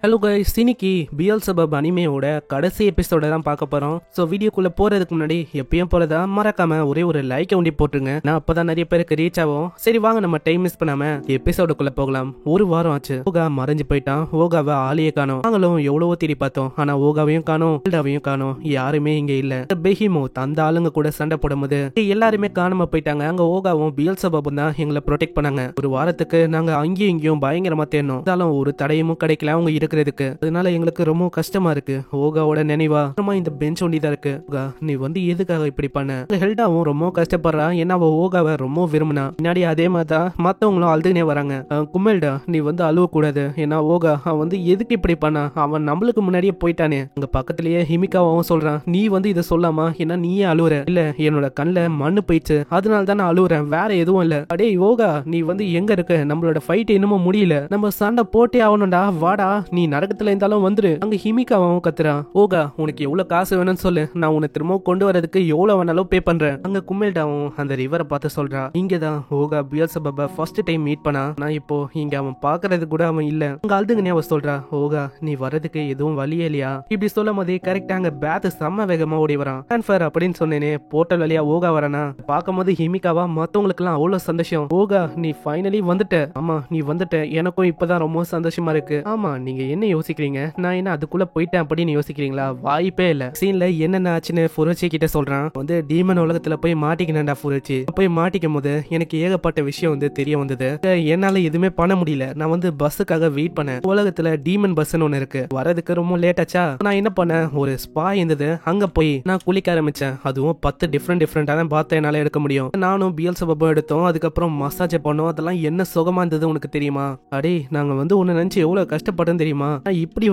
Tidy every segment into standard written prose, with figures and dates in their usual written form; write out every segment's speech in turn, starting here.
Hello guys, இன்னைக்கு பியல்செபப் அனிமேயோட கடைசி எபிசோட தான் பார்க்க போறோம். ஸோ வீடியோக்குள்ள போறதுக்கு முன்னாடி எப்பயும் போறதா மறக்காம ஒரே ஒரு லைக் ஒண்டி போட்டுருங்க. நான் அப்பதான் நிறைய பேருக்கு ரீச் ஆகும். சரி வாங்க நம்ம டைம் மிஸ் பண்ணாம எபிசோடுக்குள்ள போகலாம். ஒரு வாரம் ஆச்சு, ஓகா மறைஞ்சு போயிட்டான். ஓகாவை ஆளையே காணோம். நாங்களும் எவ்வளவோ தேடி பார்த்தோம், ஆனா ஓகாவையும் காணோம், ஹில்டாவையும் காணோம். யாருமே இங்க இல்ல. பெஹிமோத் அந்த ஆளுங்க கூட சண்டை போடும்போது எல்லாருமே காணாம போயிட்டாங்க. அங்க ஓகாவும் பியல்செபப்பும் தான் எங்களை ப்ரொடெக்ட் பண்ணாங்க. ஒரு வாரத்துக்கு நாங்க அங்கேயும் இங்கேயும் பயங்கரமா தேடணும். இருந்தாலும் ஒரு தடையும் கிடைக்கல அவங்க இருக்கிறதுக்கு. அதனால எங்களுக்கு ரொம்ப கஷ்டமா இருக்கு. ஓகாவோட நினைவா இந்த பெஞ்ச் ஒண்டிதான் இருக்கு. ஓகா, நீ எதுக்காக இப்படி பண்ண? ஹெல்டாவும் ரொம்ப கஷ்டப்படுறா. ஏன்னா அவ ஓகாவை ரொம்ப விரும்பினா. பின்னாடி அதே மாதிரிதான் மத்தவங்களும் அழுதுனே வராங்க. குமெல்டா, நீ அழுவ கூடாது. ஏன்னா ஓகா அவன் எதுக்கு இப்படி பண்ணா? அவன் நம்மளுக்கு முன்னாடியே போயிட்டானே. அங்க பக்கத்திலேயே ஹிமிகாவும் சொல்றான், நீ இதை சொல்லாமா? ஏன்னா நீயே அழுவுற. இல்ல, என்னோட கண்ணுல மண்ணு போயிடுச்சு, அதனால தான் நான் அழுவுறேன், வேற எதுவும் இல்ல. அடே ஓகா, நீ எங்க இருக்க? நம்மளோட ஃபைட் இன்னமும் முடியல, நம்ம சண்டை போட்டே ஆகணும்டா. வாடா, நீ நரகத்துல இருந்தாலும் வந்துரு. அங்க ஹிமிகாவும் கத்துறான், ஓகா உனக்கு எவ்வளவு காசு வேணும்னு சொல்லு, நான் உன்னை திரும்ப கொண்டு வரதுக்கு எவ்வளவு வேணாலும் பே பண்றேன். அங்க குமெல்டாவும் அந்த ரிவரை பார்த்து சொல்றா, இங்கதான் ஓகா பியல்செபப்பை ஃபர்ஸ்ட் டைம் மீட் பண்ணா. நான் இப்போ இங்க அவன் பாக்குறது கூட அவன் இல்ல. அங்க அழுதுங்கனே அவ சொல்றா, ஓகா நீ வரதுக்கு எதுவும் வழியே இல்லையா? இப்படி சொல்லும் போதே கரெக்டா அங்க பேத் செம்ம வேகமா ஓடி வரான். ட்ரான்ஸ்ஃபர் அப்படின்னு சொன்னேனே, போர்ட்டல் வழியா ஓகா வரானா. பார்க்கும்போது ஹிமிகாவா மத்தவங்களுக்கு எல்லாம் அவ்வளவு சந்தோஷம். ஓகா நீ ஃபைனலி வந்துட்ட. ஆமா நீ வந்துட்ட, எனக்கும் இப்பதான் ரொம்ப சந்தோஷமா இருக்கு. ஆமா நீங்க என்ன யோசிக்கிறீங்க? நான் என்ன அதுக்குள்ள போயிட்டேன் அப்படின்னு யோசிக்கிறீங்களா? வாய்ப்பே இல்ல. சீன்ல என்னென்ன ஆச்சுன்னு ஃபுரோச்சி கிட்ட சொல்றான். டீமன் உலகத்துல போய் மாட்டிக்கினேன்டா ஃபுரோச்சி. போய் மாட்டிக்கும் போது எனக்கு ஏகப்பட்ட விஷயம் தெரிய வந்தது. என்னால எதுவுமே பண்ண முடியல. நான் பஸ்ஸுக்காக வெயிட் பண்ணேன். உலகத்துல டீமன் பஸ்ன்னு ஒண்ணு இருக்கு, வரதுக்கு ரொம்ப லேட் ஆச்சா. நான் என்ன பண்ணேன், ஒரு ஸ்பா இருந்தது, அங்க போய் நான் குளிக்க ஆரம்பிச்சேன். அதுவும் 10 டிஃப்ரெண்டான பாத்தை என்னால எடுக்க முடியும். நானும் பியல்செபப்பும் எடுத்தோம். அதுக்கப்புறம் மசாஜ் பண்ணோம். அதெல்லாம் என்ன சுகமா இருந்தது உனக்கு தெரியுமா? அடே நாங்க ஒன்னு நினைச்சு எவ்வளவு கஷ்டப்பட்டோம் தெரியுமா? இப்படி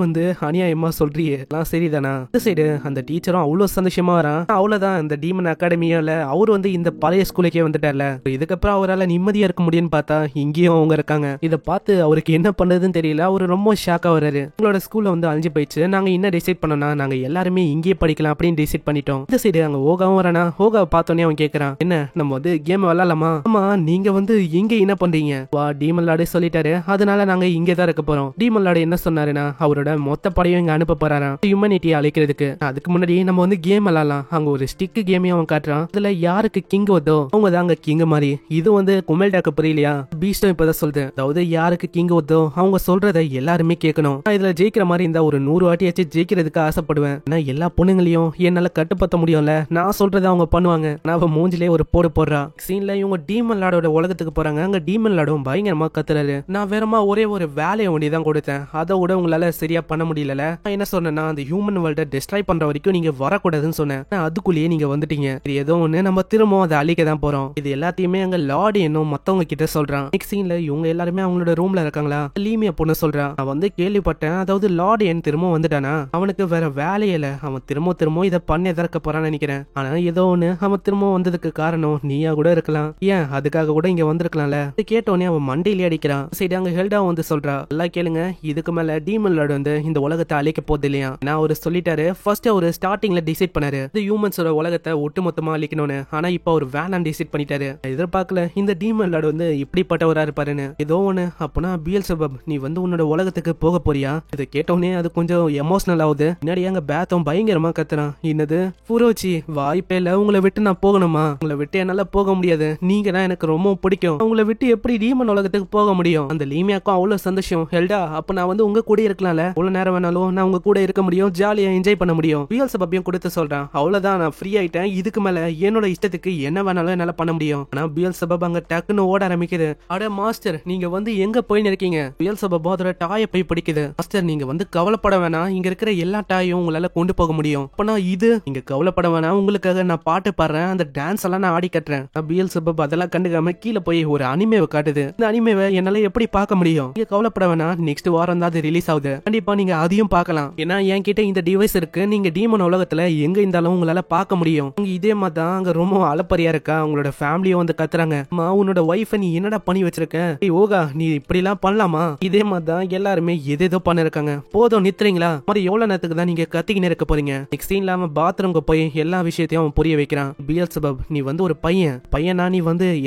அநியாயமா சொல்றியே, எல்லாம் சரிதானா? இந்த சைடு அந்த டீச்சரும் அவ்வளவு சந்தோஷமா வரான். அவ்வளவுதான், இந்த டீமன் அகாடமியால அவரு இந்த பழைய ஸ்கூலுக்கே வந்துட்டார்ல. இதுக்கப்புறம் அவரால் நிம்மதியா இருக்க முடியும்னு பார்த்தா இங்கேயும் அவங்க இருக்காங்க. இதை பார்த்து அவருக்கு என்ன பண்றதுன்னு தெரியல. அவரு ரொம்ப ஷாக்கா வர்றாரு. உங்களோட ஸ்கூல்ல அழிஞ்சு போயிடுச்சு. நாங்க என்ன டிசைட் பண்ணோம்னா, நாங்க எல்லாருமே இங்கேயே படிக்கலாம் அப்படின்னு டிசைட் பண்ணிட்டோம். இந்த சைடு அங்க ஓகாவும் வரானா. ஓகாவை பார்த்தோன்னே அவன் கேட்கறான், என்ன நம்ம கேம் விளையாடலாமா? ஆமா நீங்க இங்க என்ன பண்றீங்க? வா, டீமன் லார்டு சொல்லிட்டாரு, அதனால நாங்க இங்கே தான் இருக்க போறோம். டீமன் லார்டு என்ன சொன்னாருன்னா, அவரோட மொத்த படையும் இங்க அனுப்ப போறாராம் ஹியூமனிட்டியை அழைக்கிறதுக்கு. அதுக்கு முன்னாடி நம்ம கேம் விளையாடலாம். அங்க ஒரு ஸ்டிக் கேமையும் அவன் காட்டுறான். இதுல யாருக்கு கிங் வருதோ அவங்க தான் அங்க கிங் மாதிரி. இது குமெல்டாக்கு புரியலையா? பீஸ்டும் இப்பதான் சொல்லுது, அதாவது யாருக்கு கிங் வருதோ அவங்க சொல்றதை எல்லாருமே கேட்கணும். நான் இதுல ஜெயிக்கிற மாதிரி இருந்தா ஒரு 100 வாட்டியாச்சும் ஜெயிக்கிறதுக்கு ஆசைப்படுவேன். ஆனா எல்லா பொண்ணுங்களையும் என்னால கட்டுப்படுத்த முடியும்ல. நான் சொல்றதை அவங்க பண்ணுவாங்க. நான் அவன் மூஞ்சிலே ஒரு போடுறா. சீன்ல இவங்க டீமன் லார்டோட உலகத்துக்கு போறாங்க. அங்க டீமன் லார்டும் பயங்கரமா கத்துறாரு. நான் வேறமா ஒரே ஒரு வேலையை ஒண்டிதான் கொடுத்தேன், அதை விட உங்களால சரியா பண்ண முடியல. நான் என்ன சொன்னேன்னா, அந்த ஹியூமன் வேர்ல்ட டிஸ்ட்ராய் பண்ற வரைக்கும் நீங்க வரக்கூடாதுன்னு சொன்னேன். அதுக்குள்ளேயே நீங்க வந்துட்டீங்க. ஏதோ ஒண்ணு, நம்ம திரும்ப அதை அழிக்க தான் போறோம். இது எல்லாத்தையுமே அங்க லார்டு என்னும் மத்தவங்க கிட்ட சொல்றான். நெக்ஸ்ட் சீன்ல இவங்க எல்லாருமே அவங்களோட ரூம்ல இருக்காங்களா. லீமியா பொண்ணு சொல்றான், நான் கேள்விப்பட்டேன், அதாவது லார்டு என் திரும்ப வந்துட்டானா, அவனுக்கு வேற வேலையில அவன் திரும்ப இதை பண்ண எதற்க போறான்னு நினைக்கிறேன். ஆனா ஏதோ ஒண்ணு, அவன் திரும்ப வந்ததுக்கு காரணம் நீயா கூட இருக்கலாம். ஏன் அதுக்காக கூட இங்க வந்திருக்கலாம்ல. கேட்டோன்னே அவன் மண்டையிலே அடிக்கிறான். சரி அங்க ஹெல்டா சொல்றா, எல்லாம் கேளுங்க, இதுக்கு மேல டீமன் லார்டு இந்த உலகத்தை அழிக்க போது இல்லையா. நான் அவரு சொல்லிட்டாரு, ஃபர்ஸ்ட் அவரு ஸ்டார்டிங்ல டிசைட் பண்ணாரு இந்த ஹியூமன்ஸோட உலகத்தை ஒட்டுமொத்தமா அழிக்கணும்னு. ஆனா இப்ப அவர் வேணாம் டிசைட் பண்ணிட்டாரு. எதிர்பார்க்கல இந்த டீமன் லார்டு இப்படிப்பட்டவரா இருப்பாருன்னு. ஏதோ ஒண்ணு. அப்பனா பியல்செபப் நீ உன்னோட உலகத்துக்கு போக போறியா? இதை கேட்டோன்னே அது கொஞ்சம் எமோஷனல் ஆகுது. முன்னாடி அங்க பேத்தும் பயங்கரமா கத்துறான், என்னது ஃபுரோச்சி, வாய்ப்பே இல்ல, உங்களை விட்டு நான் போகணுமா? உங்களை விட்டு என்னால போக முடியாது, நீங்க தான் எனக்கு ரொம்ப பிடிக்கும், உங்களை விட்டு எப்படி டீமன் உலகத்துக்கு போக முடியும்? அந்த லீமியாக்கும் அவ்வளவு சந்தோஷம். ஹெல்டா, அப்ப நான் உங்க கூட இருக்கலாம்ல, எவ்வளவு நேரம் வேணாலும் நான் உங்க கூட இருக்க முடியும், ஜாலியா என்ஜாய் பண்ண முடியும். பியல்செபப்பையும் கொடுத்து சொல்றான், அவ்வளவுதான் நான் ஃப்ரீ ஆயிட்டேன், இதுக்கு மேல என்னோட இஷ்டத்துக்கு என்ன வேணாலும் என்னால பண்ண முடியும். ஆனா பியல்செபப் அங்க டக்குன்னு ஓட ஆரம்பிக்குது. அட மாஸ்டர், நீங்க எங்க போய் இருக்கீங்க? பியல்செபப் அதோட டாயை போய் பிடிக்குது. மாஸ்டர் நீங்க கவலைப்பட வேணாம், இங்க இருக்கிற எல்லா டாயும் உங்களால கொண்டு போக முடியும். அப்பனா இது நீங்க கவலைப்பட வேணாம், உங்களுக்காக நான் பாட்டு பாடுறேன், அந்த டான்ஸ் எல்லாம் நான் ஆடி கட்டுறேன். பியல்செபப் அதெல்லாம் கண்டுக்காம கீழே போய் ஒரு அனிமேவை காட்டுது. இந்த அனிமேவை என்னால எப்படி பார்க்க முடியும்? நீங்க கவலைப்பட வேணாம், நெக்ஸ்ட் வாரம் தான் அது ரிலீஸ் ஆகுது, கண்டிப்பா நீங்க அதையும் பார்க்கலாம். ஏன்னா என்கிட்ட இந்த டிவைஸ் இருக்கு, நீங்க டீமன் உலகத்துல எங்க இருந்தாலும் உங்களால பார்க்க முடியும். இதே மாதிரி தான் அங்க ரொம்ப அலப்பரியா இருக்கா. அவங்களோட ஃபேமிலியும் கத்துறாங்க, உன்னோட ஒய்ஃப நீ என்னடா பண்ணி வச்சிருக்க? ஓகா நீ இப்படி எல்லாம் பண்ணலாமா? இதே மாதிரி தான் எல்லாருமே எதேதோ பண்ண இருக்காங்க. போதும் நித்துறீங்களா? மாதிரி எவ்வளவு நேரத்துக்கு தான் நீங்க கத்திக்கினே இருக்க போறீங்க? நெக்ஸ்ட் சீன்ல அவன் பாத்ரூம்க்கு போய் எல்லா விஷயத்தையும் அவன் புரிய வைக்கிறான். பியல்செபப் நீ ஒரு பையனா, நீ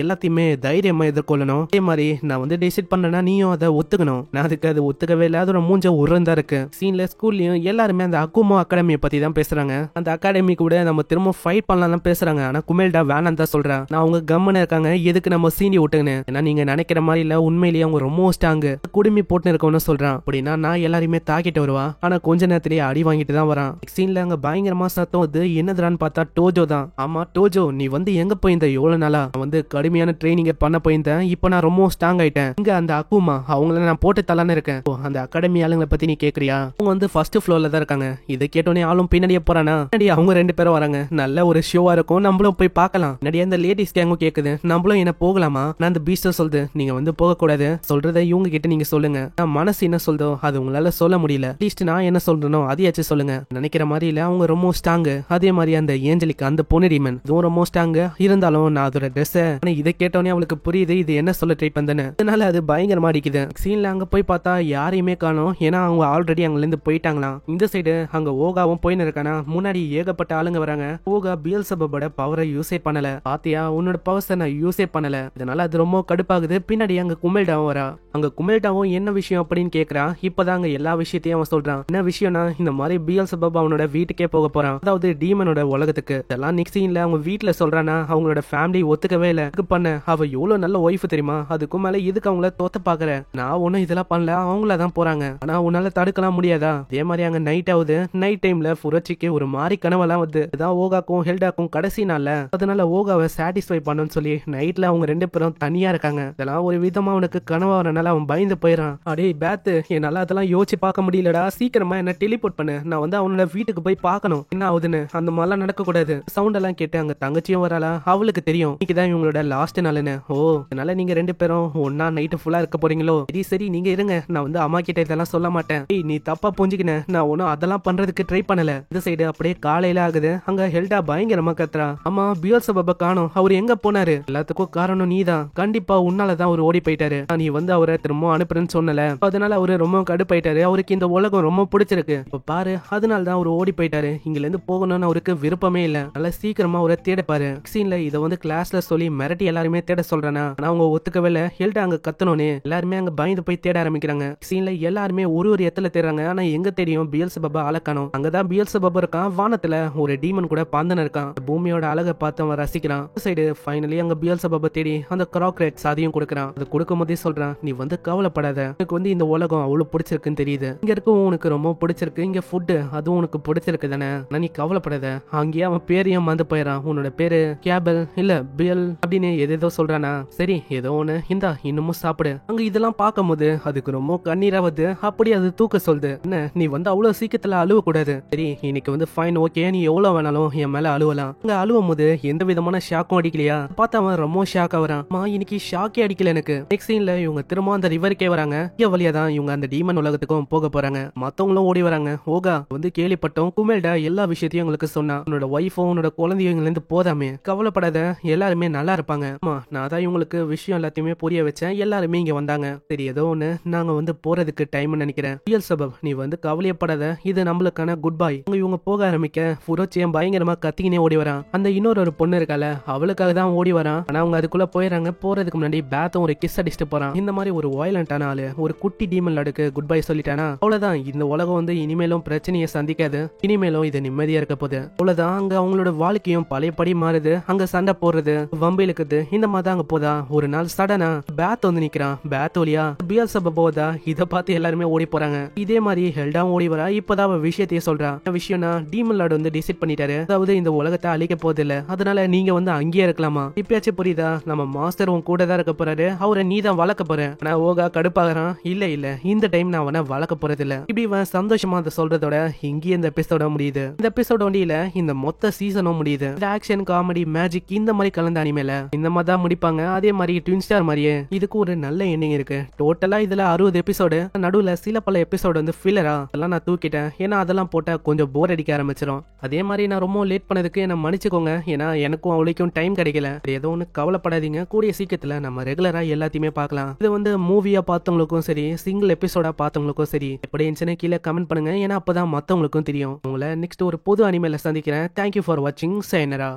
எல்லாத்தையுமே தைரியமா எதிர்கொள்ளணும். அதே மாதிரி நான் டிசைட் பண்ணனா நீயும் அதை ஒத்துக்கணும். நான் அதுக்கு அதை ஒத்துக்கவே இல்லை, அதோட மூஞ்ச உருந்தா இருக்கு. சீன்ல ஸ்கூல்லயும் எல்லாருமே அந்த அக்குமோ அகாடமியை பத்தி தான் பேசுறாங்க. அந்த அகாடமி கூட நம்ம திரும்ப ஃபைட் பண்ணலாம் தான் பேசுறாங்க. ஆனா குமேல்டா வேணாம் தான் சொல்றா. நான் அவங்க கம்மனு இருக்காங்க, எதுக்கு நம்ம சீனி விட்டுங்கன்னு. ஏன்னா நீங்க நினைக்கிற மாதிரி இல்ல, உண்மையிலேயே அவங்க ரொம்ப ஸ்ட்ராங், குடுமி போட்டு இருக்கவனு சொல்றான். அப்படின்னா நான் எல்லாரையுமே தாக்கிட்டு வருவா, ஆனா கொஞ்ச நேரத்திலேயே அடி வாங்கிட்டு தான் வரான். சீன்ல அங்க பயங்கரமா சத்தம் வந்து என்னதுறான்னு பார்த்தா டோஜோ தான். ஆமா டோஜோ, நீ வந்து எங்க போயிருந்த எவ்வளவு நாளா? நான் வந்து கடுமையான ட்ரைனிங் பண்ண போயிருந்தேன், இப்ப நான் ரொம்ப ஸ்ட்ராங் ஆயிட்டேன். இங்க அந்த அக்குமா அவங்கள நான் போட்டு தலான்னு இருக்கேன். அந்த அகாடமி ஆளுங்களை பத்தி நீ கேக்குறியா? அவங்க வந்து ஃபர்ஸ்ட் ஃப்ளோர்ல தான் இருக்காங்க. இதை கேட்டோன்னே ஆளும் பின்னாடியே போறானா, பின்னாடி அவங்க 2 பேரும் வராங்க. நல்ல ஒரு ஷோவா இருக்கும், நம்மளும் போய் பார்க்கலாம். பின்னாடி அந்த லேடிஸ் கேங்கும் கேக்குது, நம்மளும் என்ன போகலாமா? நான் அந்த பீஸ்ட சொல்லுது, நீங்க வந்து போக கூடாது, சொல்றதை இவங்க கிட்ட நீங்க சொல்லுங்க. நான் மனசு என்ன சொல்றதோ அது உங்களால சொல்ல முடியல, அட்லீஸ்ட் நான் என்ன சொல்றேனோ அதையாச்சும் சொல்லுங்க. நினைக்கிற மாதிரி இல்ல, அவங்க ரொம்ப ஸ்ட்ராங். அதே மாதிரி அந்த ஏஞ்சலிக் அந்த பொண்ணு டீமன் இதுவும் ரொம்ப ஸ்ட்ராங். இருந்தாலும் நான் அதோட ட்ரெஸ், இதை கேட்டோன்னே அவளுக்கு புரியுது இது என்ன சொல்ல ட்ரை பண்ணேன்னு. அதனால அது பயங்கரமா அடிக்குது. சீன்ல அங்க போய் பார்த்தா யாரையுமே காணோம், ஏன்னா அவங்க ஆல்ரெடி அங்க இருந்து போயிட்டாங்களாம். இந்த சைடு அங்க ஓகாவும் போயின்னு இருக்கானா, முன்னாடி ஏகப்பட்ட ஆளுங்க வராங்க. ஓகா பியல்செபூபோட பவரை யூஸே பண்ணல. பாத்தியா, உன்னோட பவர்ஸை நான் யூஸே பண்ணல, இதனால அது ரொம்ப கடுப்பாகுது. பின்னாடி அங்க குமேல்டாவும் வரா. அங்க குமேல்டாவும் என்ன விஷயம் அப்படின்னு கேக்குறான். இப்பதான் அங்க எல்லா விஷயத்தையும் அவன் சொல்றான். என்ன விஷயம்னா, இந்த மாதிரி பியல்செபூப் அவனோட வீட்டுக்கே போக போறான், அதாவது டீமனோட உலகத்துக்கு. இதெல்லாம் நெக்ஸ்ட் சீன்ல அவங்க வீட்டுல சொல்றானா, அவங்களோட ஃபேமிலி ஒத்துக்கவே இல்ல. பண்ண அவ எவ்வளவு நல்ல ஒய்ஃப் தெரியுமா, அதுக்கும் மேல இதுக்கு அவங்கள தோத்த பாக்குற. நான் ஒன்னும் இதெல்லாம் பண்ணல, அவங்களதான் போறாங்க, ஆனா உன்னால தடுக்கலாம் முடியாதா? அதே மாதிரி அங்க நைட் ஆகுது. நைட் டைம்ல புரட்சிக்கு ஒரு மாதிரி கனவெல்லாம் வந்து இதான் ஓகாக்கும் ஹெல்டாக்கும் கடைசி நாள்ல. அதனால ஓகாவை சாட்டிஸ்ஃபை பண்ணணும்னு சொல்லி நைட்ல அவங்க 2 பேரும் தனியா இருக்காங்க. இதெல்லாம் ஒரு விதமா அவனுக்கு கனவா வரனால அவன் பயந்து போயிடான். அடே பேத்து, என்னால அதெல்லாம் யோசிச்சு பார்க்க முடியலடா, சீக்கிரமா என்ன டெலிபோர்ட் பண்ணு, நான் வந்து அவனோட வீட்டுக்கு போய் பார்க்கணும் என்ன ஆகுதுன்னு. அந்த மாதிரிலாம் நடக்க கூடாது. சவுண்ட் எல்லாம் கேட்டு அங்க தங்கச்சியும் வராளா, அவளுக்கு தெரியும் இன்னைக்குதான் இவங்களோட லாஸ்ட் நாள்னு. ஓ, அதனால நீங்க 2 பேரும் ஒன்னா நைட்டு ஃபுல்லா இருக்க போறீங்களோ? சரி சரி, நீங்க இருங்க, நான் வந்து அம்மா கிட்ட இதெல்லாம் சொல்ல மாட்டேன். நீ தப்பா புரிஞ்சுக்கின, நான் ஒன்னும் அதெல்லாம் பண்றதுக்கு ட்ரை பண்ணல. இந்த சைடு அப்படியே காலையில ஆகுது. அங்க ஹெல்டா பயங்கரமா கத்துறா. அம்மா பியல்செபூப காணோம், அவர் எங்க போனாரு? எல்லாத்துக்கும் காரணம் நீதான், கண்டிப்பா உன்னாலதான் அவர் ஓடி போயிட்டாரு. நீ வந்து அவரை திரும்ப அனுப்புறேன்னு சொன்னல, அதனால அவரு ரொம்ப கடுப்பாயிட்டாரு. அவருக்கு இந்த உலகம் ரொம்ப பிடிச்சிருக்கு, இப்ப பாரு, அதனால தான் அவர் ஓடி போயிட்டாரு. இங்க இருந்து போகணும்னு அவருக்கு விருப்பமே இல்ல, நல்லா சீக்கிரமா அவரை தேடப்பாரு. சீன்ல இத வந்து கிளாஸ்ல சொல்லி மிரட்டி எல்லாருமே தேட சொல்றானா, ஆனா அவங்க ஒத்துக்கவே இல்ல. ஹெல்டா அங்க கத்தனோனே எல்லாருமே அங்க பயந்து போய் தேட ஆரம்பிக்கிறாங்க. சீன்ல எல்லாருமே ஒரு ஒரு இடத்துல தேடுறாங்க, ஆனா எங்க தெரியும் பியல்செபூப அழகானோம். அங்கதான் பியல்செபூப் இருக்கான். வானத்துல ஒரு டீமன் கூட பாந்தன இருக்கான். பூமியோட அழகை பார்த்து அவன் ரசிக்கிறான். சைடு ஃபைனலி அங்க பியல்செபூப தேடி அந்த கிராக்ரேட் சாதியும் கொடுக்கறான். அது கொடுக்கும் போதே சொல்றான், நீ வந்து கவலைப்படாத, எனக்கு வந்து இந்த உலகம் அவ்வளவு பிடிச்சிருக்குன்னு தெரியுது, இங்க இருக்கும் உனக்கு ரொம்ப பிடிச்சிருக்கு, இங்க ஃபுட் அதுவும் உனக்கு பிடிச்சிருக்கு தானே, நீ கவலைப்படாத. அங்கேயே அவன் பேரையும் மறந்து போயிடான். உன்னோட பேரு கேபல் இல்ல பியல் அப்படின்னு ஏதோ சொல்றானா. சரி ஏதோ ஒண்ணு, இந்தா இன்னமும் சாப்பிடு. அங்க இதெல்லாம் பார்க்கும்போது அதுக்கு ரொம்ப கண்ணீராவது. அப்படி அது தூக்க சொல்லுது. என்ன, நீ வந்து அவ்வளவு சீக்கிரத்துல அழுவ கூடாது. சரி இன்னைக்கு வந்து ஃபைன், ஓகே, நீ எவ்வளவு வேணாலும் என் மேல அழுவலாம். அங்க அழுவும் போது எந்த விதமான ஷாக்கும் அடிக்கலையா? பார்த்தா அவன் ரொம்ப ஷாக் ஆகுறான். இன்னைக்கு ஷாக்கே அடிக்கல எனக்கு. நெக்ஸ்ட் சீன்ல இவங்க திரும்ப அந்த ரிவருக்கே வராங்க. இங்க வழியா தான் இவங்க அந்த டீமன் உலகத்துக்கும் போக போறாங்க. மத்தவங்களும் ஓடி வராங்க. ஓகா வந்து கேள்விப்பட்டோம், குமேல்டா எல்லா விஷயத்தையும் உங்களுக்கு சொன்னா, உன்னோட ஒய்ஃபும் உன்னோட குழந்தையும் இங்க இருந்து போதாமே, கவலைப்படாத, எல்லாருமே நல்லா இருப்பாங்க. நான் தான் இவங்களுக்கு விஷயம் எல்லாத்தையுமே புரிய வச்சேன், எல்லாருமே இங்க வந்தாங்க. சரி ஏதோ ஒண்ணு, நாங்க வந்து போறதுக்கு டைம் நினைக்கிறேன். பியல்செபூப் நீ வந்து கவலையப்படாத, இது நம்மளுக்கான குட் பை. இவங்க போக ஆரம்பிக்க புரோச்சியம் பயங்கரமா கத்திக்கினே ஓடி வரான். அந்த இன்னொரு பொண்ணு இருக்கால, அவளுக்காக தான் ஓடி வரான். ஆனா அவங்க அதுக்குள்ள போயிடறாங்க. போறதுக்கு முன்னாடி பேத்தும் ஒரு கிஸ் அடிச்சுட்டு போறான். இந்த மாதிரி ஒரு வயலண்டான ஆளு ஒரு குட்டி டீமன் லாடுக்கு குட் பை சொல்லிட்டானா, அவ்வளவுதான், இந்த உலகம் வந்து இனிமேலும் பிரச்சனையை சந்திக்காது, இனிமேலும் இது நிம்மதியா இருக்க போகுது. அவ்வளவுதான், அங்க அவங்களோட வாழ்க்கையும் பழையபடி மாறுது. அங்க சண்டை போடுறது, வம்பு இழுக்குது, இந்த மாதிரி அங்க போதா. ஒரு நாள் சடனா பேத் வந்து நிக்கிறான். பேத் ஒலியா பியல்செபூப் போதா. இதை பார்த்து எல்லாருமே ஓடி போறாங்க. இதே மாதிரி ஹெல்டாவும் ஓடி வரா. இப்பதான் அவ விஷயத்தையே சொல்றா. விஷயம்னா டீமன் லார்ட் வந்து டிசைட் பண்ணிட்டாரு, அதாவது இந்த உலகத்தை அழிக்க போறது இல்ல, அதனால நீங்க வந்து அங்கேயே இருக்கலாமா. இப்பயாச்சும் புரியுதா, நம்ம மாஸ்டர் உன் கூட தான் இருக்க போறாரு, அவரை நீ தான் வளர்க்க போற. ஆனா ஓகா கடுப்பாகிறான். இல்ல இல்ல, இந்த டைம் நான் அவனை வளர்க்க போறது இல்ல. இப்படி இவன் சந்தோஷமா அதை சொல்றதோட இங்கே இந்த எபிசோட முடியுது. இந்த எபிசோட வண்டியில இந்த மொத்த சீசனும் முடியுது. ஆக்ஷன் காமெடி மேஜிக் இந்த மாதிரி கலந்த அனிமேல இந்த மாதிரி தான் முடிப்பாங்க. அதே மாதிரி ட்வின் ஸ்டார் மாதிரியே இதுக்கு ஒரு நல்ல எண்டிங் இருக்கு. டோட்டலா இதுல 60 எபிசோடு, நடுவுல சில பல எபிசோடு வந்து ஃபில்லரா, அதெல்லாம் நான் தூக்கிட்டேன். ஏன்னா அதெல்லாம் போட்டா கொஞ்சம் போர் அடிக்க ஆரம்பிச்சிடும். அதே மாதிரி நான் ரொம்ப லேட் பண்ணதுக்கு என்ன மன்னிச்சுக்கோங்க, ஏன்னா எனக்கும் அவளுக்கும் டைம் கிடைக்கல. ஏதோ ஒன்று கவலைப்படாதீங்க, கூடிய சீக்கிரத்துல நம்ம ரெகுலரா எல்லாத்தையுமே பார்க்கலாம். இது வந்து மூவியா பார்த்தவங்களுக்கும் சரி, சிங்கிள் எபிசோடா பார்த்தவங்களுக்கும் சரி, எப்படி இருந்துச்சுன்னு கீழே கமெண்ட் பண்ணுங்க. ஏன்னா அப்பதான் மத்தவங்களுக்கும் தெரியும். உங்களை நெக்ஸ்ட் ஒரு புது அனிமேல சந்திக்கிறேன். தேங்க்யூ ஃபார் வாட்சிங். சைனரா.